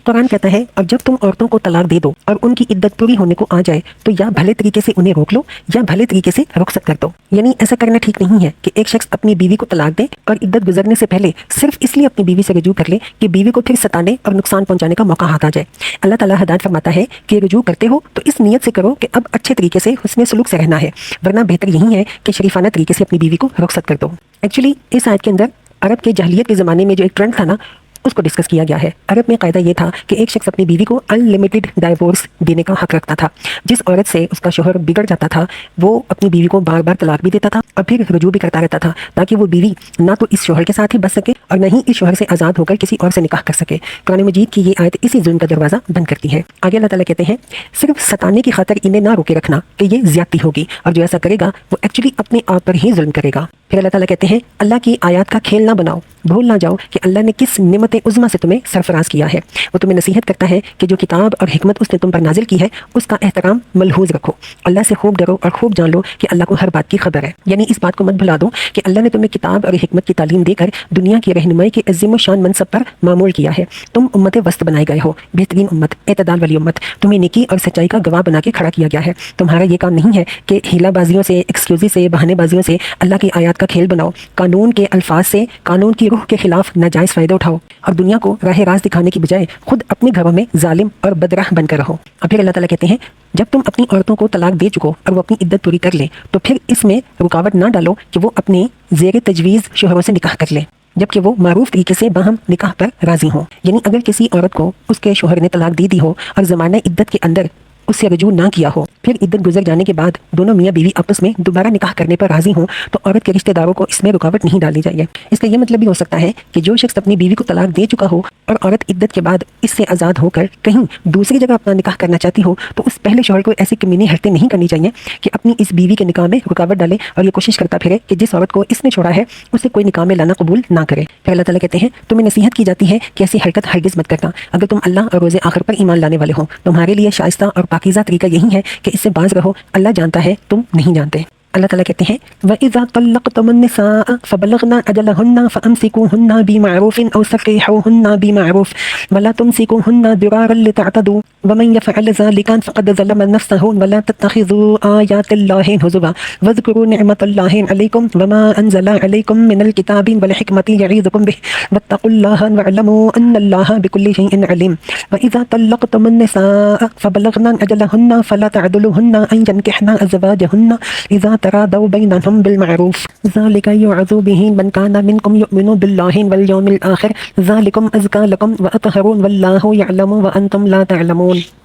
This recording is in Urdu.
قرآن کہتا ہے اور جب تم عورتوں کو طلاق دے دو اور ان کی عدت پوری ہونے کو آ جائے تو یا بھلے طریقے سے انہیں روک لو یا بھلے طریقے سے رخصت کر دو. یعنی ایسا کرنا ٹھیک نہیں ہے کہ ایک شخص اپنی بیوی کو طلاق دے اور عدت گزرنے سے پہلے صرف اس لیے اپنی بیوی سے رجوع کر لے کہ بیوی کو پھر ستانے اور نقصان پہنچانے کا موقع ہاتھ آ جائے. اللہ تعالیٰ ہدایت فرماتا ہے کہ رجوع کرتے ہو تو اس نیت سے کرو کہ اب اچھے طریقے سے حسن سلوک سے رہنا ہے، ورنہ بہتر یہی ہے کہ شریفانہ طریقے سے اپنی بیوی کو رخصت کر دو. ایکچولی اس آیت کے اندر عرب کے جاہلیت کے زمانے میں جو ایک ٹرینڈ تھا نا، اس کو ڈسکس کیا گیا ہے. عرب میں قاعدہ یہ تھا کہ ایک شخص اپنی بیوی کو ان لمیٹڈ ڈائیورس دینے کا حق رکھتا تھا. جس عورت سے اس کا شوہر بگڑ جاتا تھا وہ اپنی بیوی کو بار بار طلاق بھی دیتا تھا اور پھر رجوع بھی کرتا رہتا تھا، تاکہ وہ بیوی نہ تو اس شوہر کے ساتھ ہی بچ سکے اور نہ ہی اس شوہر سے آزاد ہو کر کسی اور سے نکاح کر سکے. قرآن مجید کی یہ آیت اسی ظلم کا دروازہ بند کرتی ہے. آگے اللہ تعالیٰ کہتے ہیں صرف ستانے کی خاطر انہیں نہ روکے رکھنا کہ یہ زیادتی ہوگی، اور جو ایسا کرے گا وہ ایکچولی اپنے آپ پر ہی ظلم کرے گا. پھر اللہ تعالیٰ کہتے ہیں اللہ کی آیات کا کھیل نہ بناؤ، بھول نہ جاؤ کہ اللہ نے کس نعمت عظمیٰ سے تمہیں سرفراز کیا ہے. وہ تمہیں نصیحت کرتا ہے کہ جو کتاب اور حکمت اس نے تم پر نازل کی ہے اس کا احترام ملحوظ رکھو. اللہ سے خوب ڈرو اور خوب جان لو کہ اللہ کو ہر بات کی خبر ہے. یعنی اس بات کو مت بھلا دو کہ اللہ نے تمہیں کتاب اور حکمت کی تعلیم دے کر دنیا کی رہنمائی کے عظیم و شان منصب پر معمول کیا ہے. تم امت وسط بنائے گئے ہو، بہترین امت، اعتدال والی امت. تمہیں نیکی اور سچائی کا گواہ بنا کے کھڑا کیا گیا ہے. تمہارا یہ کام نہیں ہے کہ ہیلا بازیوں سے، ایکسکیوزی سے، بہانے بازیوں سے اللہ کی آیات کا کھیل بناؤ، قانون کے الفاظ سے قانون کی روح کے خلاف ناجائز فائدہ اٹھاؤ اور دنیا کو راہ راست دکھانے کی بجائے خود اپنے گھروں میں ظالم اور بدراہ بن کر رہو. اور پھر اللہ تعالیٰ کہتے ہیں جب تم اپنی عورتوں کو طلاق دے چکو اور وہ اپنی عدت پوری کر لیں تو پھر اس میں رکاوٹ نہ ڈالو کہ وہ اپنے زیر تجویز شوہروں سے نکاح کر لیں، جبکہ وہ معروف طریقے سے باہم نکاح پر راضی ہوں. یعنی اگر کسی عورت کو اس کے شوہر نے طلاق دے دی ہو اور زمانہ عدت کے اندر اس سے رجوع نہ کیا ہو، پھر عدت گزر جانے کے بعد دونوں میاں بیوی آپس میں دوبارہ نکاح کرنے پر راضی ہوں تو عورت کے رشتہ داروں کو اس میں رکاوٹ نہیں ڈالنی چاہیے. اس کا یہ مطلب بھی ہو سکتا ہے کہ جو شخص اپنی بیوی کو طلاق دے چکا ہو اور عورت عدت کے بعد اس سے آزاد ہو کر کہیں دوسری جگہ اپنا نکاح کرنا چاہتی ہو تو اس پہلے شوہر کو ایسی کمینی حرکتیں نہیں کرنی چاہیے کہ اپنی اس بیوی کے نکاح میں رکاوٹ ڈالے اور یہ کوشش کرتا پھرے کہ جس عورت کو اس نے چھوڑا ہے اسے کوئی نکاح میں لانا قبول نہ کرے. پھر اللہ تعالیٰ کہتے ہیں تمہیں نصیحت کی جاتی ہے کہ ایسی حرکت ہرگز مت کرنا اگر تم اللہ اور روز آخر پر ایمان لانے والے ہو. تمہارے لیے شائستہ اور پاکیزہ طریقہ یہی ہے کہ اس سے باز رہو، اللہ جانتا ہے تم نہیں جانتے. اللہ تعالیٰ کہتے ہیں وَإِذَا طَلَّقْتُمُ النِّسَاءَ فَبَلَغْنَ أَجَلَهُنَّ فَأَمْسِكُوهُنَّ بِمَعْرُوفٍ أَوْ سَرِّحُوهُنَّ بِمَعْرُوفٍ وَلَا تُمْسِكُوهُنَّ ضِرَارًا لِتَعْتَدُوا وَمَنْ يَفْعَلْ ذَلِكَ فَقَدْ ظَلَمَ نَفْسَهُ وَلَا تَتَّخِذُوا آيَاتِ اللَّهِ هُزُوًا وَاذْكُرُوا نِعْمَةَ اللَّهِ عَلَيْكُمْ وَمَا أَنزَلَ عَلَيْكُمْ مِنَ الْكِتَابِ وَالْحِكْمَةِ يَعِظُكُمْ بِهِ وَاتَّقُوا اللَّهَ وَاعْلَمُوا أَنَّ اللَّهَ بِكُلِّ شَيْءٍ عَلِيمٌ. وَإِذَا طَلَّقْتُمُ النِّسَاءَ فَبَلَغْنَ أَجَلَهُنَّ فَلَا تَعْضُلُوهُنَّ أَن يَنكِحْنَ أَزْوَاجَهُنَّ إِذَا تَرَاضَوْا بَيْنَهُم بِالْمَعْرُوفِ ذَلِكَ يُوعَظُ بِهِ مَنْ كَانَ مِنكُمْ يُؤْمِنُ بِاللَّهِ وَالْيَوْمِ الْآخِرِ ذَلِكُمْ أَزْكَىٰ لَكُمْ وَأَطْهَرُ وَاللَّهُ يَعْلَمُ وَأَنْتُمْ لَا تَعْلَمُونَ.